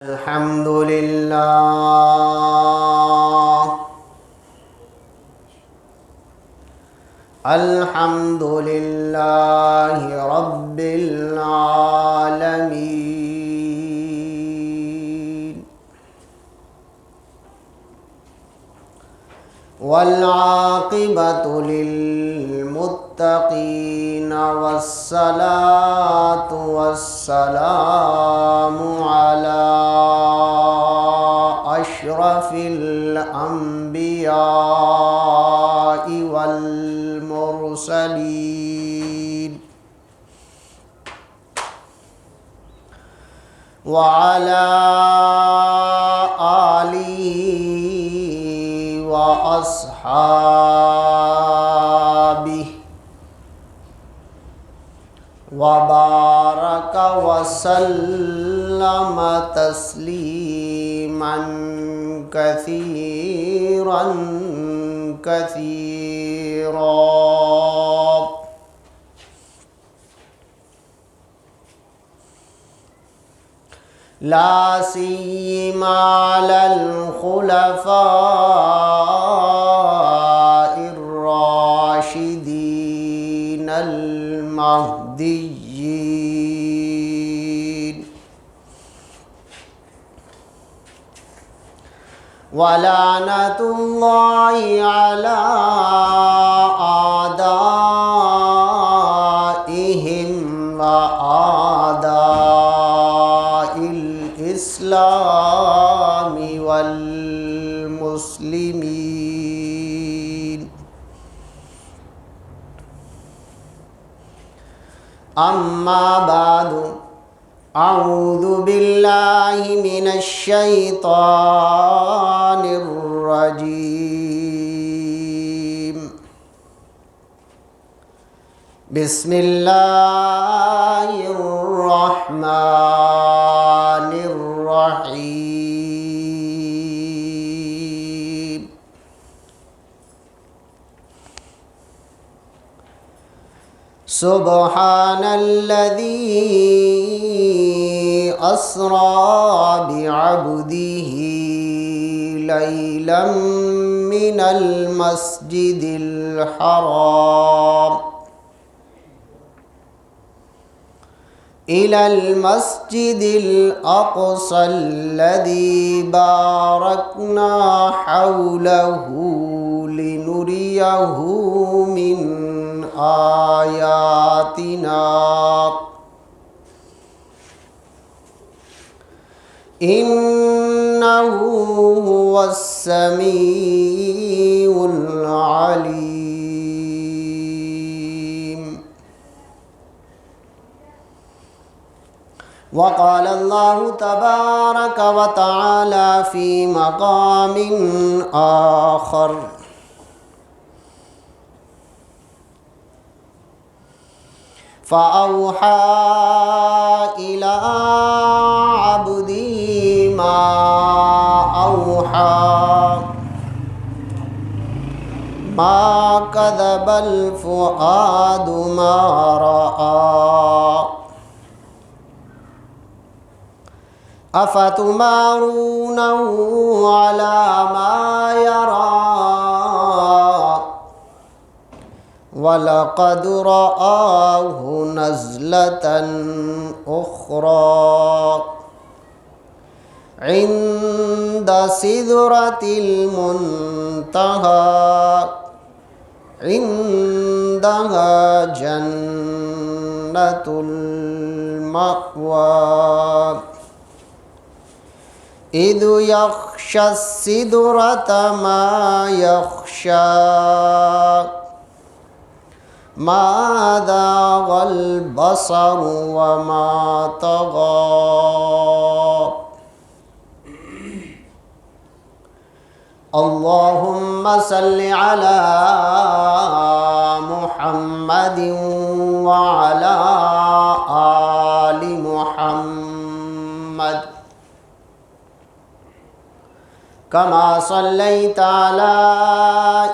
الحمد لله الحمد لله رب العالمين والعاقبة للمتقين والصلاة والسلام على أشرف الأنبياء والمرسلين وعلى آله وأصحابه وبارك وسلم تسليما كثيرا كثيرا. لا سيما على الخلفاء الراشدين المهديين ولعنة الله على أعدائهم وأعداء الإسلام والمسلمين. أما بعد، أعوذ بالله من الشيطان الرجيم. بسم الله الرحمن الرحيم. سبحان الذي أسرى بعبده ليلا من المسجد الحرام إلى المسجد الأقصى الذي باركنا حوله لنريه من آياتنا إنه هو السميع العليم. وقال الله تبارك وتعالى في مقام آخر: فأوحى إلى عبده ما أوحى ما كذب الفؤاد ما رأى أفتمارونه على ما يرى وَلَقَدْ رَآهُ نَزْلَةً أُخْرَى عِندَ سِدْرَةِ الْمُنتَهَى عِندَهَا جَنَّةُ الْمَأْوَى إِذْ يَغْشَى السِّدْرَةَ مَا يَغْشَى ما زاغ البصر وما طغى. اللهم صل على محمد وعلى آل محمد كما صليت على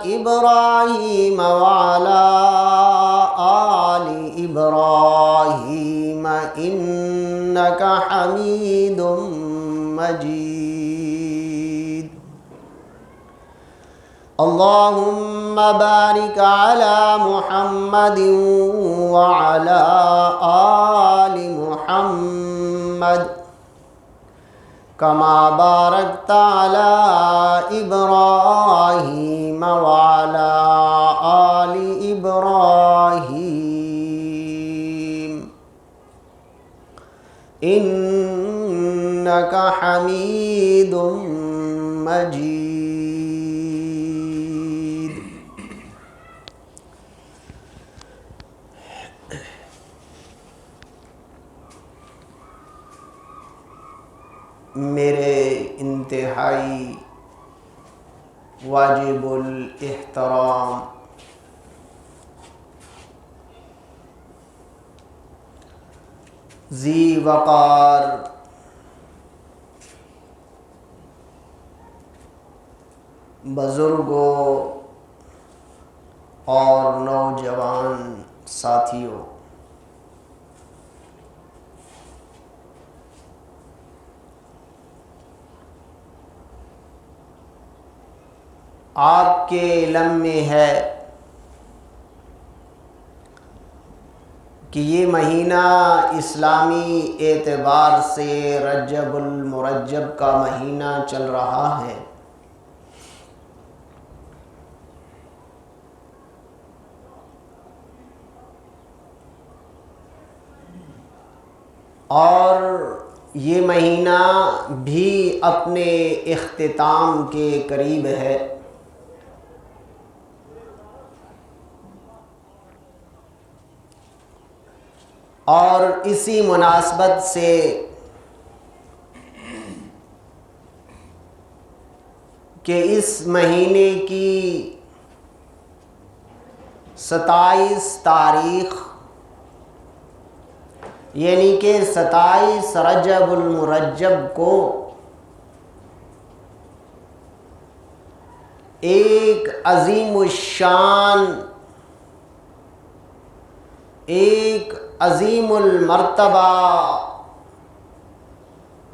إبراهيم وعلى آل إبراهيم إنك حميد مجيد اللهم بارك على محمد وعلى آل محمد كما باركت على إبراهيم وعلى آل إبراهيم إنك حميد مجيد. میرے انتہائی واجب الاحترام ذی وقار بزرگوں اور نوجوان ساتھیوں، آپ کے علم میں ہے کہ یہ مہینہ اسلامی اعتبار سے رجب المرجب کا مہینہ چل رہا ہے، اور یہ مہینہ بھی اپنے اختتام کے قریب ہے۔ اور اسی مناسبت سے کہ اس مہینے کی 27 تاریخ یعنی کہ 27 رجب المرجب کو ایک عظیم الشان، ایک عظیم المرتبہ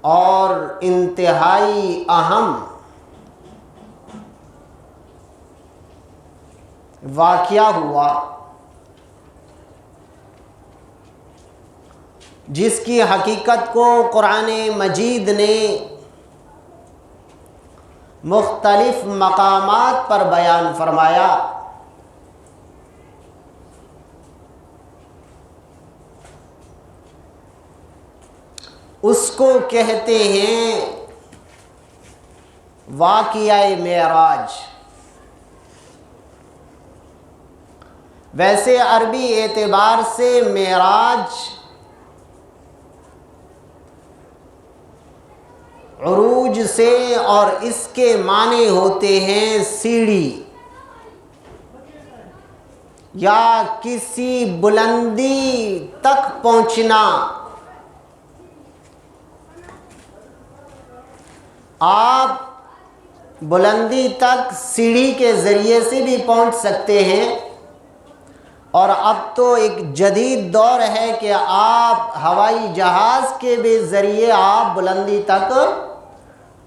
اور انتہائی اہم واقعہ ہوا، جس کی حقیقت کو قرآن مجید نے مختلف مقامات پر بیان فرمایا۔ اس کو کہتے ہیں واقعہ معراج۔ ویسے عربی اعتبار سے معراج عروج سے، اور اس کے معنی ہوتے ہیں سیڑھی یا کسی بلندی تک پہنچنا۔ آپ بلندی تک سیڑھی کے ذریعے سے بھی پہنچ سکتے ہیں، اور اب تو ایک جدید دور ہے کہ آپ ہوائی جہاز کے بھی ذریعے آپ بلندی تک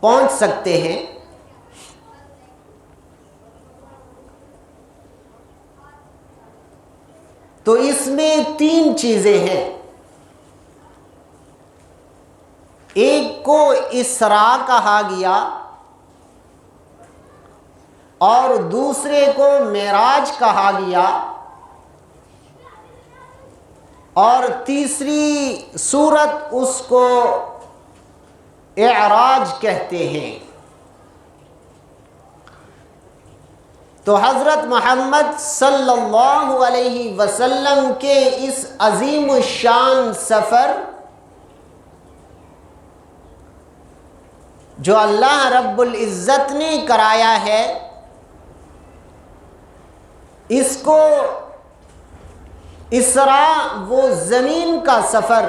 پہنچ سکتے ہیں۔ تو اس میں 3 چیزیں ہیں۔ ایک کو اسراء کہا گیا، اور دوسرے کو معراج کہا گیا، اور تیسری صورت اس کو اعراج کہتے ہیں۔ تو حضرت محمد صلی اللہ علیہ وسلم کے اس عظیم الشان سفر جو اللہ رب العزت نے کرایا ہے، اس کو اسراء وہ زمین کا سفر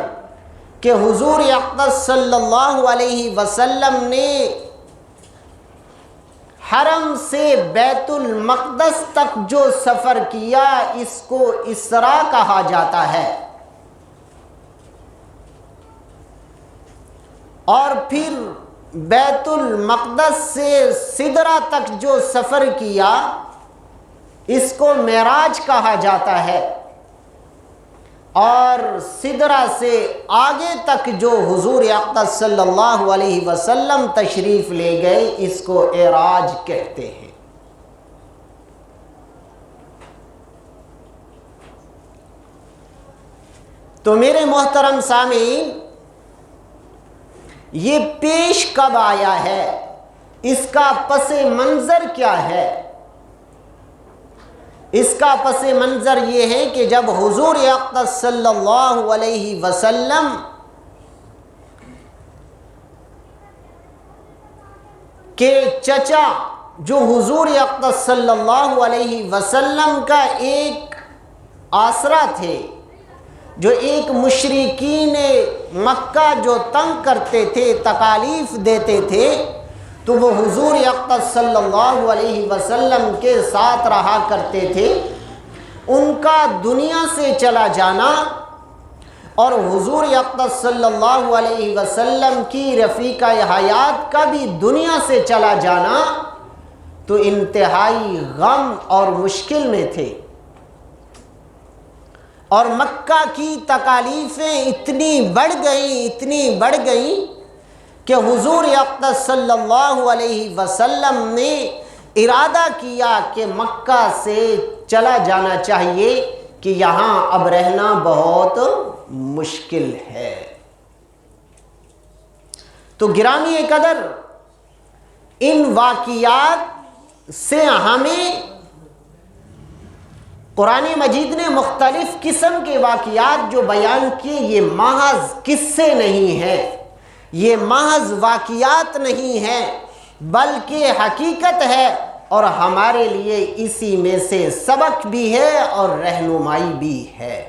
کہ حضور اقدس صلی اللہ علیہ وسلم نے حرم سے بیت المقدس تک جو سفر کیا، اس کو اسراء کہا جاتا ہے۔ اور پھر بیت المقدس سے سدرہ تک جو سفر کیا اس کو معراج کہا جاتا ہے، اور سدرہ سے آگے تک جو حضور اقدس صلی اللہ علیہ وسلم تشریف لے گئے اس کو اعراج کہتے ہیں۔ تو میرے محترم سامعین، یہ پیش کب آیا ہے، اس کا پس منظر کیا ہے؟ اس کا پس منظر یہ ہے کہ جب حضور اقدس صلی اللہ علیہ وسلم کے چچا جو حضور اقدس صلی اللہ علیہ وسلم کا ایک آسرا تھے، جو ایک مشرکین مکہ جو تنگ کرتے تھے، تکالیف دیتے تھے، تو وہ حضور اقدس صلی اللہ علیہ وسلم کے ساتھ رہا کرتے تھے۔ ان کا دنیا سے چلا جانا اور حضور اقدس صلی اللہ علیہ وسلم کی رفیقہ حیات کا بھی دنیا سے چلا جانا تو انتہائی غم اور مشکل میں تھے، اور مکہ کی تکالیفیں اتنی بڑھ گئیں کہ حضور اقدس صلی اللہ علیہ وسلم نے ارادہ کیا کہ مکہ سے چلا جانا چاہیے، کہ یہاں اب رہنا بہت مشکل ہے۔ تو گرامی قدر، ان واقعات سے ہمیں قرآن مجید نے مختلف قسم کے واقعات جو بیان کیے، یہ محض قصے نہیں ہیں، یہ محض واقعات نہیں ہیں، بلکہ حقیقت ہے، اور ہمارے لیے اسی میں سے سبق بھی ہے اور رہنمائی بھی ہے۔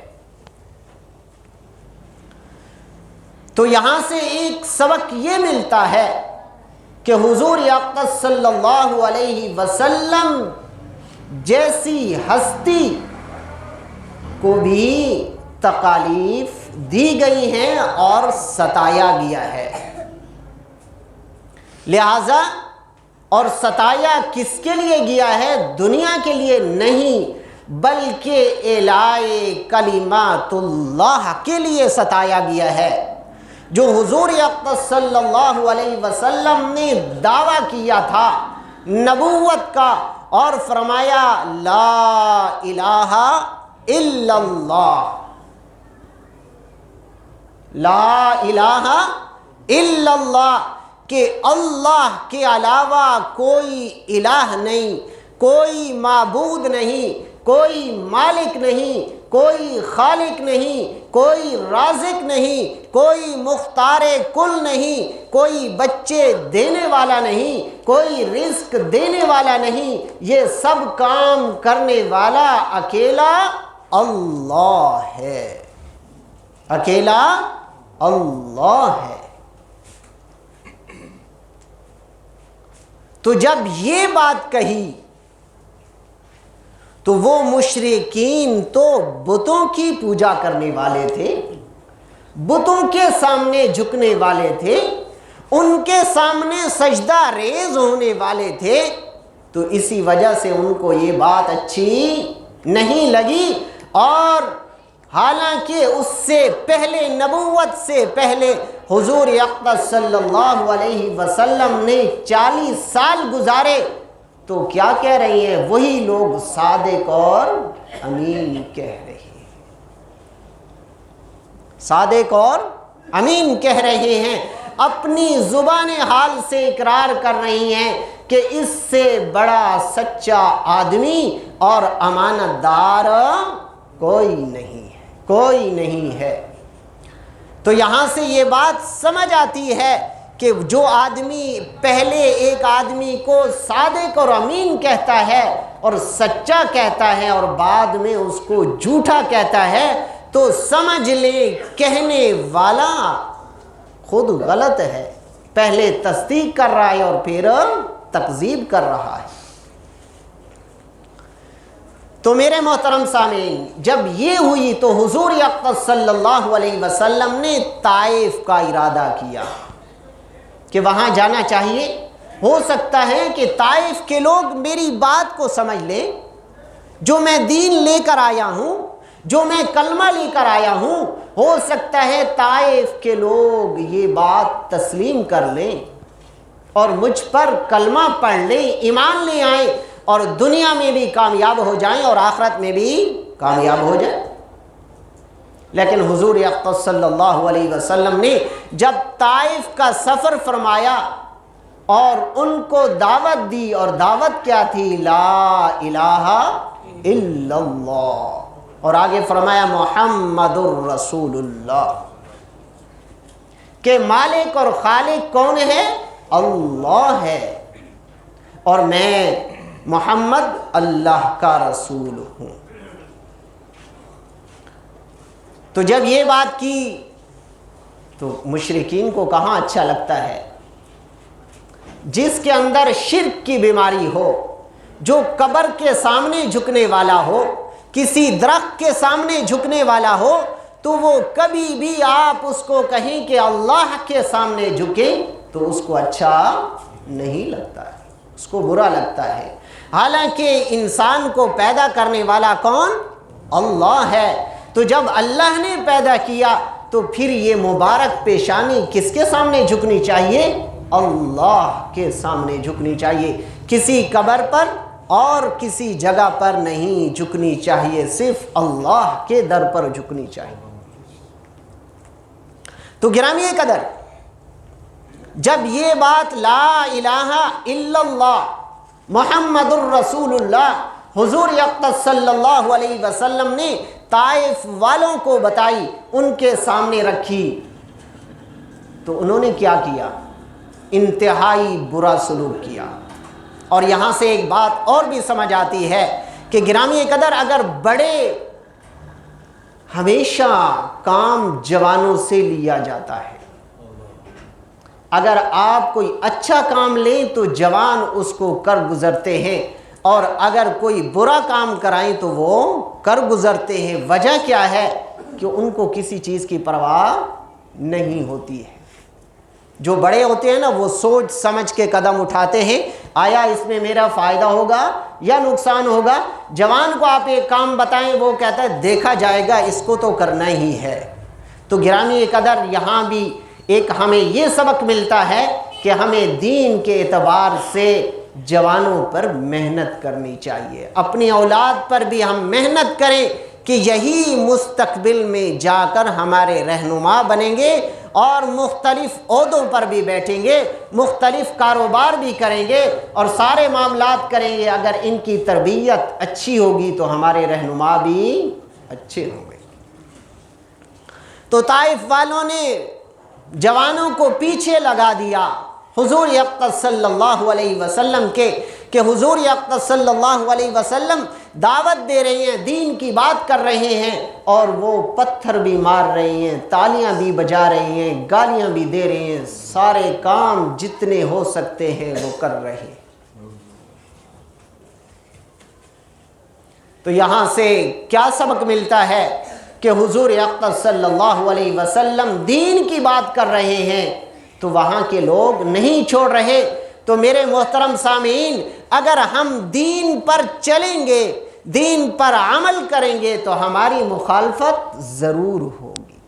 تو یہاں سے ایک سبق یہ ملتا ہے کہ حضور اقدس صلی اللہ علیہ وسلم جیسی ہستی کو بھی تکالیف دی گئی ہیں اور ستایا گیا ہے، لہذا اور ستایا کس کے لیے گیا ہے؟ دنیا کے لیے نہیں، بلکہ اعلاء کلمات اللہ کے لیے ستایا گیا ہے۔ جو حضور اقدس صلی اللہ علیہ وسلم نے دعویٰ کیا تھا نبوت کا، اور فرمایا لا الہ الا اللہ، لا الہ الا اللہ، کہ اللہ کے علاوہ کوئی الہ نہیں، کوئی معبود نہیں، کوئی مالک نہیں، کوئی خالق نہیں، کوئی رازق نہیں، کوئی مختار کل نہیں، کوئی بچے دینے والا نہیں، کوئی رزق دینے والا نہیں، یہ سب کام کرنے والا اکیلا اللہ ہے، اکیلا اللہ ہے۔ تو جب یہ بات کہی تو وہ مشرکین تو بتوں کی پوجا کرنے والے تھے، بتوں کے سامنے جھکنے والے تھے، ان کے سامنے سجدہ ریز ہونے والے تھے، تو اسی وجہ سے ان کو یہ بات اچھی نہیں لگی، اور حالانکہ اس سے پہلے، نبوت سے پہلے حضور اقدس صلی اللہ علیہ وسلم نے 40 سال گزارے، تو کیا کہہ رہی ہیں؟ وہی لوگ صادق اور امین کہہ رہے ہیں، صادق اور امین کہہ رہے ہیں، اپنی زبان حال سے اقرار کر رہی ہیں کہ اس سے بڑا سچا آدمی اور امانت دار کوئی نہیں ہے، کوئی نہیں ہے۔ تو یہاں سے یہ بات سمجھ آتی ہے کہ جو آدمی پہلے ایک آدمی کو صادق اور امین کہتا ہے اور سچا کہتا ہے، اور بعد میں اس کو جھوٹا کہتا ہے، تو سمجھ لیں کہنے والا خود غلط ہے، پہلے تصدیق کر رہا ہے اور پھر تکذیب کر رہا ہے۔ تو میرے محترم سامعین، جب یہ ہوئی تو حضور اقدس صلی اللہ علیہ وسلم نے طائف کا ارادہ کیا، کہ وہاں جانا چاہیے. ہو سکتا ہے کہ طائف کے لوگ میری بات کو سمجھ لیں، جو میں دین لے کر آیا ہوں، جو میں کلمہ لے کر آیا ہوں، ہو سکتا ہے طائف کے لوگ یہ بات تسلیم کر لیں اور مجھ پر کلمہ پڑھ لیں، ایمان لے آئیں اور دنیا میں بھی کامیاب ہو جائیں اور آخرت میں بھی کامیاب ہو جائیں. لیکن حضور اقدس صلی اللہ علیہ وسلم نے جب طائف کا سفر فرمایا اور ان کو دعوت دی، اور دعوت کیا تھی؟ لا الہ الا اللہ، اور آگے فرمایا محمد الرسول اللہ، کہ مالک اور خالق کون ہے؟ اللہ ہے، اور میں محمد اللہ کا رسول ہوں. تو جب یہ بات کی تو مشرکین کو کہاں اچھا لگتا ہے؟ جس کے اندر شرک کی بیماری ہو، جو قبر کے سامنے جھکنے والا ہو، کسی درخت کے سامنے جھکنے والا ہو، تو وہ کبھی بھی آپ اس کو کہیں کہ اللہ کے سامنے جھکیں تو اس کو اچھا نہیں لگتا ہے، اس کو برا لگتا ہے. حالانکہ انسان کو پیدا کرنے والا کون؟ اللہ ہے. تو جب اللہ نے پیدا کیا تو پھر یہ مبارک پیشانی کس کے سامنے جھکنی چاہیے؟ اللہ کے سامنے جھکنی چاہیے. کسی قبر پر اور کسی جگہ پر نہیں جھکنی چاہیے، صرف اللہ کے در پر جھکنی چاہیے. تو گرامی قدر، جب یہ بات لا الہ الا اللہ محمد الرسول اللہ حضور اقدس صلی اللہ علیہ وسلم نے طائف والوں کو بتائی، ان کے سامنے رکھی، تو انہوں نے کیا کیا؟ انتہائی برا سلوک کیا. اور یہاں سے ایک بات اور بھی سمجھ آتی ہے کہ گرامی قدر، اگر بڑے ہمیشہ کام جوانوں سے لیا جاتا ہے، اگر آپ کوئی اچھا کام لیں تو جوان اس کو کر گزرتے ہیں، اور اگر کوئی برا کام کرائیں تو وہ کر گزرتے ہیں. وجہ کیا ہے؟ کہ ان کو کسی چیز کی پرواہ نہیں ہوتی ہے. جو بڑے ہوتے ہیں نا، وہ سوچ سمجھ کے قدم اٹھاتے ہیں، آیا اس میں میرا فائدہ ہوگا یا نقصان ہوگا. جوان کو آپ ایک کام بتائیں، وہ کہتا ہے دیکھا جائے گا، اس کو تو کرنا ہی ہے. تو گرامی قدر، یہاں بھی ایک ہمیں یہ سبق ملتا ہے کہ ہمیں دین کے اعتبار سے جوانوں پر محنت کرنی چاہیے. اپنی اولاد پر بھی ہم محنت کریں کہ یہی مستقبل میں جا کر ہمارے رہنما بنیں گے اور مختلف عہدوں پر بھی بیٹھیں گے، مختلف کاروبار بھی کریں گے اور سارے معاملات کریں گے. اگر ان کی تربیت اچھی ہوگی تو ہمارے رہنما بھی اچھے ہوں گے. تو طائف والوں نے جوانوں کو پیچھے لگا دیا حضور اقدس صلی اللہ علیہ وسلم کے، کہ حضور اقدس صلی اللہ علیہ وسلم دعوت دے رہے ہیں، دین کی بات کر رہے ہیں، اور وہ پتھر بھی مار رہے ہیں، تالیاں بھی بجا رہے ہیں، گالیاں بھی دے رہے ہیں، سارے کام جتنے ہو سکتے ہیں وہ کر رہے ہیں. تو یہاں سے کیا سبق ملتا ہے؟ کہ حضور اقدس صلی اللہ علیہ وسلم دین کی بات کر رہے ہیں تو وہاں کے لوگ نہیں چھوڑ رہے. تو میرے محترم سامعین، اگر ہم دین پر چلیں گے، دین پر عمل کریں گے تو ہماری مخالفت ضرور ہوگی.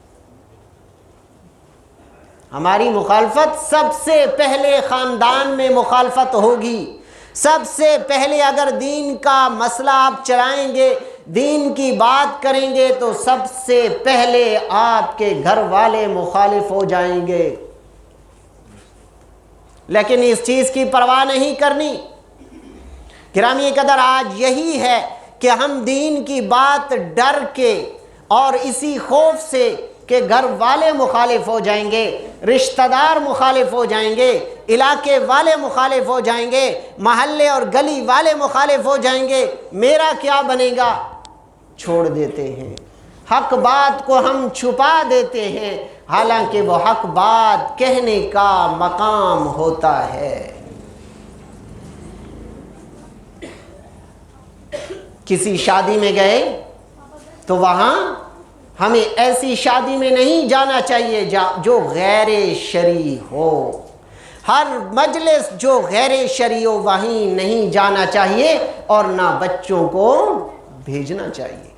ہماری مخالفت سب سے پہلے خاندان میں مخالفت ہوگی. سب سے پہلے اگر دین کا مسئلہ آپ چلائیں گے، دین کی بات کریں گے، تو سب سے پہلے آپ کے گھر والے مخالف ہو جائیں گے. لیکن اس چیز کی پرواہ نہیں کرنی. گرامی قدر، آج یہی ہے کہ ہم دین کی بات ڈر کے اور اسی خوف سے کہ گھر والے مخالف ہو جائیں گے، رشتہ دار مخالف ہو جائیں گے، علاقے والے مخالف ہو جائیں گے، محلے اور گلی والے مخالف ہو جائیں گے، میرا کیا بنے گا، چھوڑ دیتے ہیں. حق بات کو ہم چھپا دیتے ہیں، حالانکہ وہ حق بات کہنے کا مقام ہوتا ہے. کسی شادی میں گئے تو وہاں ہمیں ایسی شادی میں نہیں جانا چاہیے جو غیر شرعی ہو. ہر مجلس جو غیر شرعی وہیں نہیں جانا چاہیے اور نہ بچوں کو بھیجنا چاہیے۔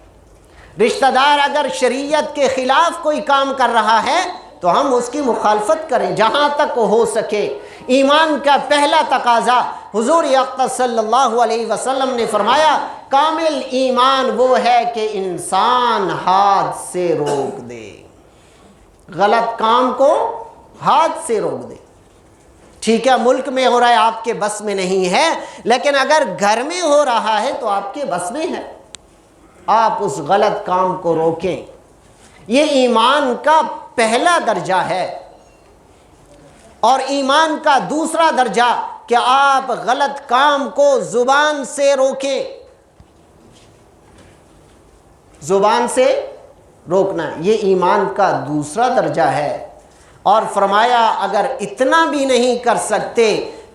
رشتہ دار اگر شریعت کے خلاف کوئی کام کر رہا ہے تو ہم اس کی مخالفت کریں جہاں تک ہو سکے۔ ایمان کا پہلا تقاضا حضور اقدس صلی اللہ علیہ وسلم نے فرمایا کامل ایمان وہ ہے کہ انسان ہاتھ سے روک دے، غلط کام کو ہاتھ سے روک دے۔ ٹھیک ہے ملک میں ہو رہا ہے آپ کے بس میں نہیں ہے، لیکن اگر گھر میں ہو رہا ہے تو آپ کے بس میں ہے، آپ اس غلط کام کو روکیں۔ یہ ایمان کا پہلا درجہ ہے۔ اور ایمان کا دوسرا درجہ کہ آپ غلط کام کو زبان سے روکیں، زبان سے روکنا، یہ ایمان کا دوسرا درجہ ہے۔ اور فرمایا اگر اتنا بھی نہیں کر سکتے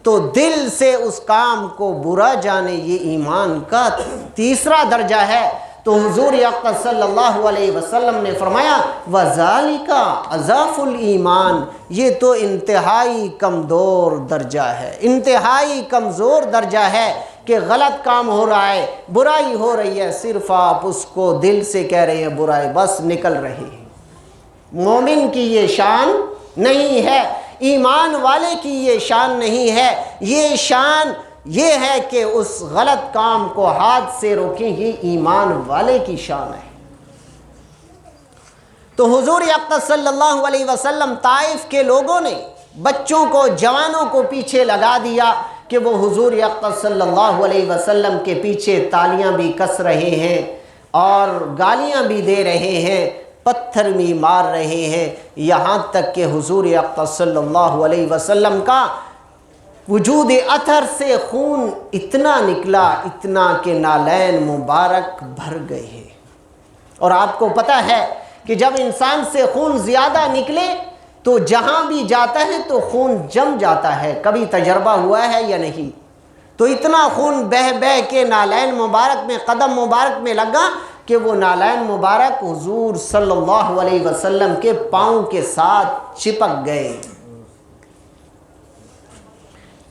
تو دل سے اس کام کو برا جانے، یہ ایمان کا تیسرا درجہ ہے۔ تو حضور اقدس صلی اللہ علیہ وسلم نے فرمایا وَذَلِكَ اضعف الایمان، یہ تو انتہائی کمزور درجہ ہے، انتہائی کمزور درجہ ہے کہ غلط کام ہو رہا ہے، برائی ہو رہی ہے، صرف آپ اس کو دل سے کہہ رہے ہیں برائی، بس نکل رہی ہے۔ مومن کی یہ شان نہیں ہے، ایمان والے کی یہ شان نہیں ہے۔ یہ شان یہ ہے کہ اس غلط کام کو ہاتھ سے روکیں، یہ ایمان والے کی شان ہے۔ تو حضور اقدس صلی اللہ علیہ وسلم طائف کے لوگوں نے بچوں کو جوانوں کو پیچھے لگا دیا کہ وہ حضور اقدس صلی اللہ علیہ وسلم کے پیچھے تالیاں بھی کس رہے ہیں اور گالیاں بھی دے رہے ہیں، پتھر بھی مار رہے ہیں، یہاں تک کہ حضور اقدس صلی اللہ علیہ وسلم کا وجود اطہر سے خون اتنا نکلا، اتنا کہ نالین مبارک بھر گئے ہیں۔ اور آپ کو پتہ ہے کہ جب انسان سے خون زیادہ نکلے تو جہاں بھی جاتا ہے تو خون جم جاتا ہے، کبھی تجربہ ہوا ہے یا نہیں؟ تو اتنا خون بہہ بہہ کے نالین مبارک میں، قدم مبارک میں لگا کہ وہ نالین مبارک حضور صلی اللہ علیہ وسلم کے پاؤں کے ساتھ چپک گئے۔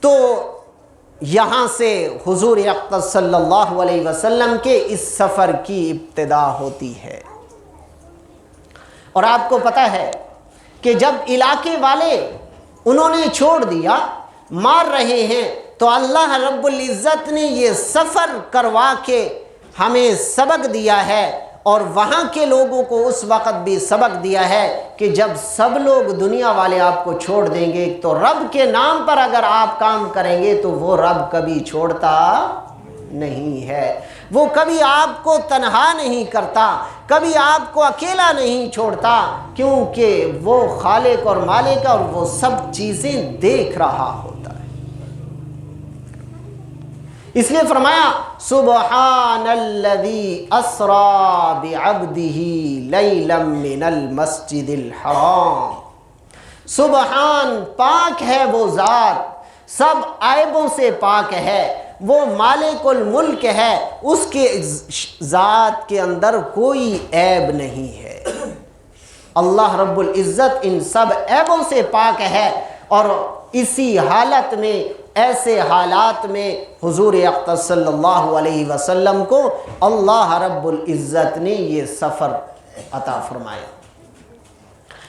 تو یہاں سے حضور اقدس صلی اللہ علیہ وسلم کے اس سفر کی ابتدا ہوتی ہے۔ اور آپ کو پتہ ہے کہ جب علاقے والے انہوں نے چھوڑ دیا، مار رہے ہیں، تو اللہ رب العزت نے یہ سفر کروا کے ہمیں سبق دیا ہے، اور وہاں کے لوگوں کو اس وقت بھی سبق دیا ہے کہ جب سب لوگ دنیا والے آپ کو چھوڑ دیں گے تو رب کے نام پر اگر آپ کام کریں گے تو وہ رب کبھی چھوڑتا نہیں ہے، وہ کبھی آپ کو تنہا نہیں کرتا، کبھی آپ کو اکیلا نہیں چھوڑتا، کیونکہ وہ خالق اور مالک اور وہ سب چیزیں دیکھ رہا ہوتا ہے۔ اس لیے فرمایا سبحان الذی اسری بعبدہ لیلا من المسجد الحرام، سبحان پاک ہے وہ ذات، سب عیبوں سے پاک ہے، وہ مالک الملک ہے، اس کے ذات کے اندر کوئی عیب نہیں ہے۔ اللہ رب العزت ان سب عیبوں سے پاک ہے، اور اسی حالت میں، ایسے حالات میں حضور اقدس صلی اللہ علیہ وسلم کو اللہ رب العزت نے یہ سفر عطا فرمایا۔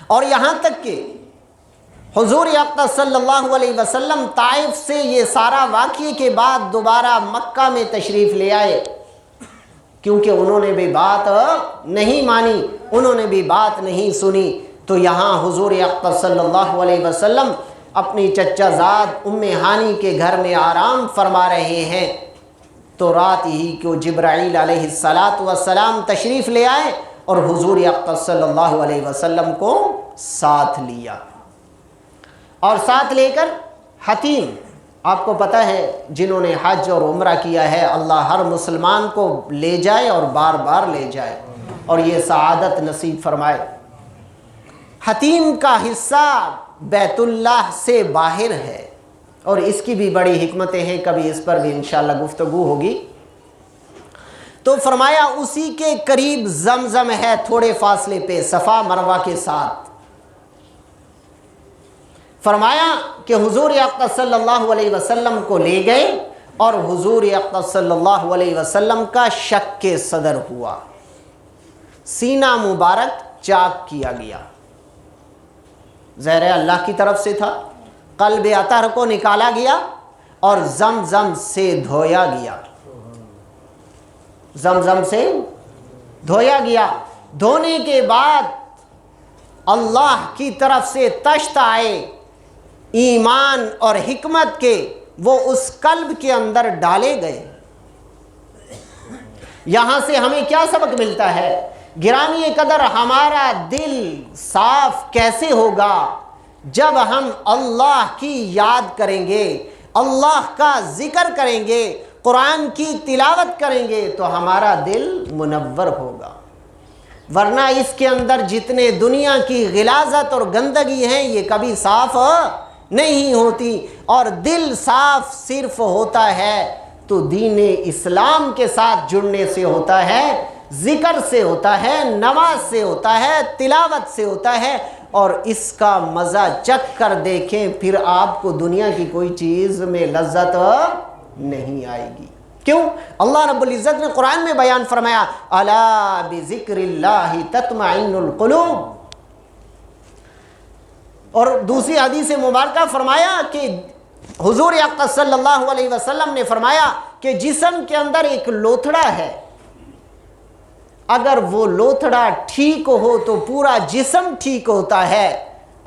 اور یہاں تک کہ حضور اقدس صلی اللہ علیہ وسلم طائف سے یہ سارا واقعے کے بعد دوبارہ مکہ میں تشریف لے آئے، کیونکہ انہوں نے بھی بات نہیں مانی، انہوں نے بھی بات نہیں سنی۔ تو یہاں حضور اقدس صلی اللہ علیہ وسلم اپنی چچا زاد ام ہانی کے گھر میں آرام فرما رہے ہیں، تو رات ہی کو جبرائیل علیہ السلام تشریف لے آئے اور حضور اقدس صلی اللہ علیہ وسلم کو ساتھ لیا، اور ساتھ لے کر حتیم، آپ کو پتہ ہے جنہوں نے حج اور عمرہ کیا ہے، اللہ ہر مسلمان کو لے جائے اور بار بار لے جائے اور یہ سعادت نصیب فرمائے۔ حتیم کا حصہ بیت اللہ سے باہر ہے، اور اس کی بھی بڑی حکمتیں ہیں، کبھی اس پر بھی انشاءاللہ گفتگو ہوگی۔ تو فرمایا اسی کے قریب زمزم ہے، تھوڑے فاصلے پہ، صفا مروہ کے ساتھ۔ فرمایا کہ حضور اقدس صلی اللہ علیہ وسلم کو لے گئے اور حضور اقدس صلی اللہ علیہ وسلم کا شک کے صدر ہوا، سینہ مبارک چاک کیا گیا، زہر اللہ کی طرف سے تھا، قلب اطہر کو نکالا گیا اور زمزم سے دھویا گیا، زمزم سے دھویا گیا۔ دھونے کے بعد اللہ کی طرف سے تشت آئے ایمان اور حکمت کے، وہ اس قلب کے اندر ڈالے گئے۔ یہاں سے ہمیں کیا سبق ملتا ہے؟ گرامی قدر، ہمارا دل صاف کیسے ہوگا؟ جب ہم اللہ کی یاد کریں گے، اللہ کا ذکر کریں گے، قرآن کی تلاوت کریں گے تو ہمارا دل منور ہوگا، ورنہ اس کے اندر جتنے دنیا کی غلاظت اور گندگی ہیں یہ کبھی صاف نہیں ہوتی۔ اور دل صاف صرف ہوتا ہے تو دین اسلام کے ساتھ جڑنے سے ہوتا ہے، ذکر سے ہوتا ہے، نماز سے ہوتا ہے، تلاوت سے ہوتا ہے، اور اس کا مزہ چکھ کر دیکھیں، پھر آپ کو دنیا کی کوئی چیز میں لذت نہیں آئے گی۔ کیوں؟ اللہ رب العزت نے قرآن میں بیان فرمایا، الا بذکر اللہ تطمئن القلوب، اور دوسری حدیث مبارکہ فرمایا کہ حضور اقدس صلی اللہ علیہ وسلم نے فرمایا کہ جسم کے اندر ایک لوتھڑا ہے، اگر وہ لوتھڑا ٹھیک ہو تو پورا جسم ٹھیک ہوتا ہے،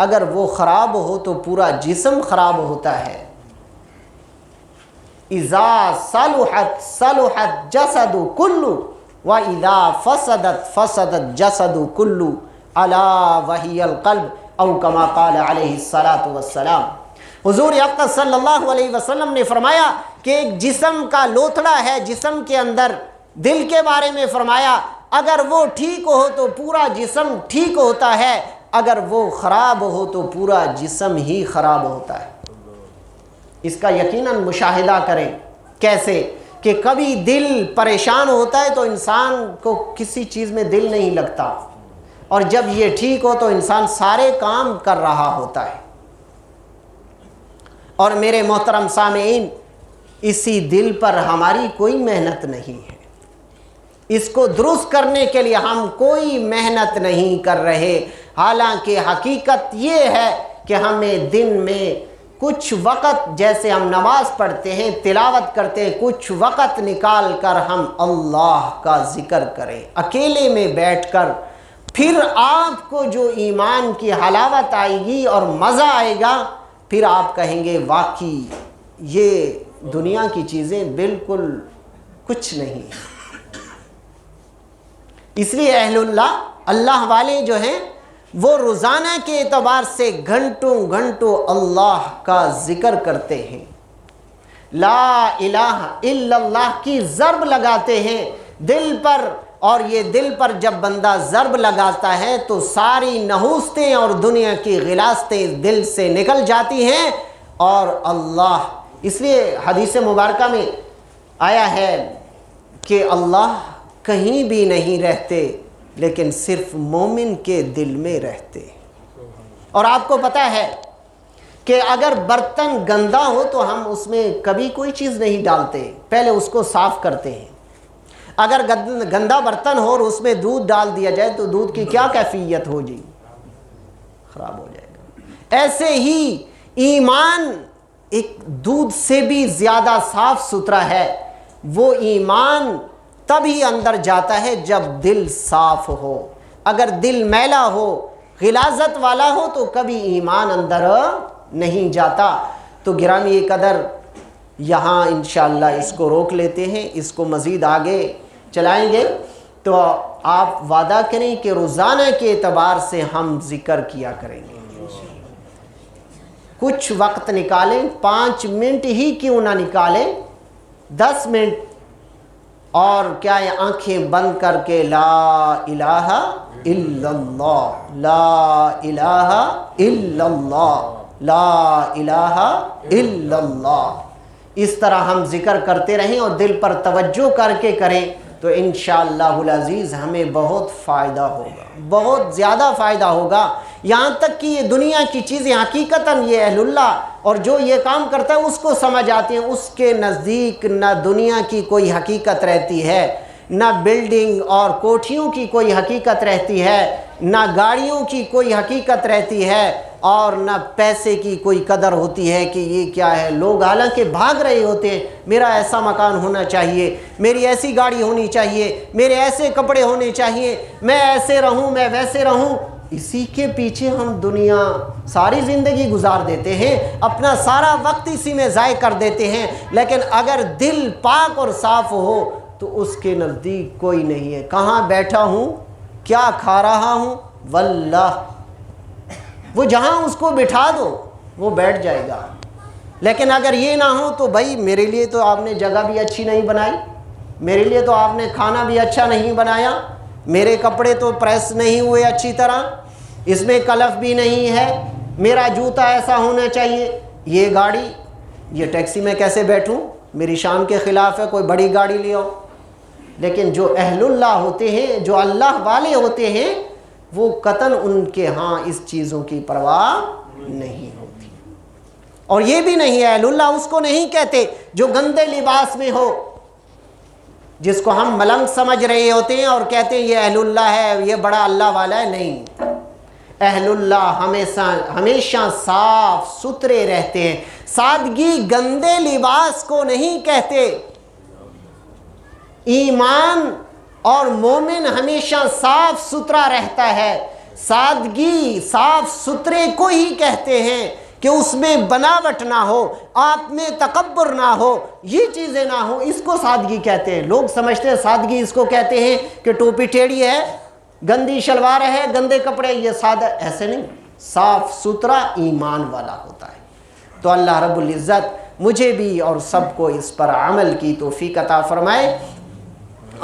اگر وہ خراب ہو تو پورا جسم خراب ہوتا ہے۔ اذا صلحت صلحت جسد کل واذا فسدت فسدت جسد کل الا وہی القلب او کما قال علیہ الصلاۃ والسلام۔ حضور اقدس صلی اللہ علیہ وسلم نے فرمایا کہ ایک جسم کا لوتھڑا ہے جسم کے اندر، دل کے بارے میں فرمایا اگر وہ ٹھیک ہو تو پورا جسم ٹھیک ہوتا ہے، اگر وہ خراب ہو تو پورا جسم ہی خراب ہوتا ہے۔ اس کا یقیناً مشاہدہ کریں، کیسے کہ کبھی دل پریشان ہوتا ہے تو انسان کو کسی چیز میں دل نہیں لگتا، اور جب یہ ٹھیک ہو تو انسان سارے کام کر رہا ہوتا ہے۔ اور میرے محترم سامعین، اسی دل پر ہماری کوئی محنت نہیں ہے، اس کو درست کرنے کے لیے ہم کوئی محنت نہیں کر رہے، حالانکہ حقیقت یہ ہے کہ ہمیں دن میں کچھ وقت، جیسے ہم نماز پڑھتے ہیں، تلاوت کرتے ہیں، کچھ وقت نکال کر ہم اللہ کا ذکر کریں اکیلے میں بیٹھ کر، پھر آپ کو جو ایمان کی حلاوت آئے گی اور مزہ آئے گا، پھر آپ کہیں گے واقعی یہ دنیا کی چیزیں بالکل کچھ نہیں۔ اس لیے اہل اللہ، اللہ والے جو ہیں، وہ روزانہ کے اعتبار سے گھنٹوں گھنٹوں اللہ کا ذکر کرتے ہیں، لا الہ الا اللہ کی ضرب لگاتے ہیں دل پر، اور یہ دل پر جب بندہ ضرب لگاتا ہے تو ساری نحوستیں اور دنیا کی غلاظتیں دل سے نکل جاتی ہیں، اور اللہ، اس لیے حدیث مبارکہ میں آیا ہے کہ اللہ کہیں بھی نہیں رہتے لیکن صرف مومن کے دل میں رہتے۔ اور آپ کو پتہ ہے کہ اگر برتن گندا ہو تو ہم اس میں کبھی کوئی چیز نہیں ڈالتے، پہلے اس کو صاف کرتے ہیں۔ اگر گندا برتن ہو اور اس میں دودھ ڈال دیا جائے تو دودھ کی کیا کیفیت ہو جی؟ خراب ہو جائے گا۔ ایسے ہی ایمان ایک دودھ سے بھی زیادہ صاف ستھرا ہے، وہ ایمان تبھی اندر جاتا ہے جب دل صاف ہو، اگر دل میلا ہو، غلاظت والا ہو تو کبھی ایمان اندر نہیں جاتا۔ تو گرامی قدر، یہاں انشاءاللہ اس کو روک لیتے ہیں، اس کو مزید آگے چلائیں گے، تو آپ وعدہ کریں کہ روزانہ کے اعتبار سے ہم ذکر کیا کریں گے، کچھ وقت نکالیں، 5 منٹ ہی کیوں نہ نکالیں، 10 منٹ، اور کیا یہ آنکھیں بند کر کے لا الہ الا اللہ، لا الہ الا اللہ، لا الہ الا اللہ، اس طرح ہم ذکر کرتے رہیں اور دل پر توجہ کر کے کریں تو انشاءاللہ العزیز ہمیں بہت فائدہ ہوگا، بہت زیادہ فائدہ ہوگا، یہاں تک کہ یہ دنیا کی چیزیں حقیقتاً یہ اہل اللہ اور جو یہ کام کرتا ہے اس کو سمجھ آتے ہیں، اس کے نزدیک نہ دنیا کی کوئی حقیقت رہتی ہے، نہ بلڈنگ اور کوٹھیوں کی کوئی حقیقت رہتی ہے، نہ گاڑیوں کی کوئی حقیقت رہتی ہے، اور نہ پیسے کی کوئی قدر ہوتی ہے کہ یہ کیا ہے۔ لوگ حالانکہ بھاگ رہے ہوتے ہیں، میرا ایسا مکان ہونا چاہیے، میری ایسی گاڑی ہونی چاہیے، میرے ایسے کپڑے ہونے چاہیے، میں ایسے رہوں، میں ویسے رہوں، اسی کے پیچھے ہم دنیا ساری زندگی گزار دیتے ہیں، اپنا سارا وقت اسی میں ضائع کر دیتے ہیں۔ لیکن اگر دل پاک اور صاف ہو تو اس کے نزدیک کوئی نہیں ہے، کہاں بیٹھا ہوں، کیا کھا رہا ہوں، واللہ وہ جہاں اس کو بٹھا دو وہ بیٹھ جائے گا۔ لیکن اگر یہ نہ ہو تو بھائی میرے لیے تو آپ نے جگہ بھی اچھی نہیں بنائی، میرے لیے تو آپ نے کھانا بھی اچھا نہیں بنایا، میرے کپڑے تو پریس نہیں ہوئے اچھی طرح، اس میں کلف بھی نہیں ہے، میرا جوتا ایسا ہونا چاہیے، یہ گاڑی، یہ ٹیکسی میں کیسے بیٹھوں، میری شان کے خلاف ہے، کوئی بڑی گاڑی لے آؤ۔ لیکن جو اہل اللہ ہوتے ہیں، جو اللہ والے ہوتے ہیں، وہ قطعاً ان کے ہاں اس چیزوں کی پرواہ نہیں ہوتی۔ اور یہ بھی نہیں ہے، اہل اللہ اس کو نہیں کہتے جو گندے لباس میں ہو، جس کو ہم ملنگ سمجھ رہے ہوتے ہیں اور کہتے ہیں یہ اہل اللہ ہے، یہ بڑا اللہ والا ہے۔ نہیں، اہل اللہ ہمیشہ صاف ستھرے رہتے ہیں۔ سادگی گندے لباس کو نہیں کہتے، ایمان اور مومن ہمیشہ صاف ستھرا رہتا ہے، سادگی صاف ستھرے کو ہی کہتے ہیں کہ اس میں بناوٹ نہ ہو، آپ میں تکبر نہ ہو، یہ چیزیں نہ ہو، اس کو سادگی کہتے ہیں۔ لوگ سمجھتے ہیں سادگی اس کو کہتے ہیں کہ ٹوپی ٹیڑھی ہے، گندی شلوار ہے، گندے کپڑے، یہ سادہ، ایسے نہیں، صاف ستھرا ایمان والا ہوتا ہے۔ تو اللہ رب العزت مجھے بھی اور سب کو اس پر عمل کی توفیق عطا فرمائے۔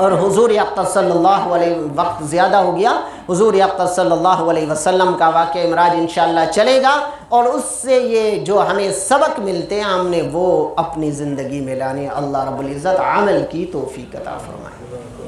اور حضور اقدس صلی اللہ علیہ وقت زیادہ ہو گیا، حضور اقدس صلی اللہ علیہ وسلم کا واقعہ معراج انشاءاللہ چلے گا، اور اس سے یہ جو ہمیں سبق ملتے ہیں ہم نے وہ اپنی زندگی میں لانے۔ اللہ رب العزت عمل کی توفیق عطا فرمائے۔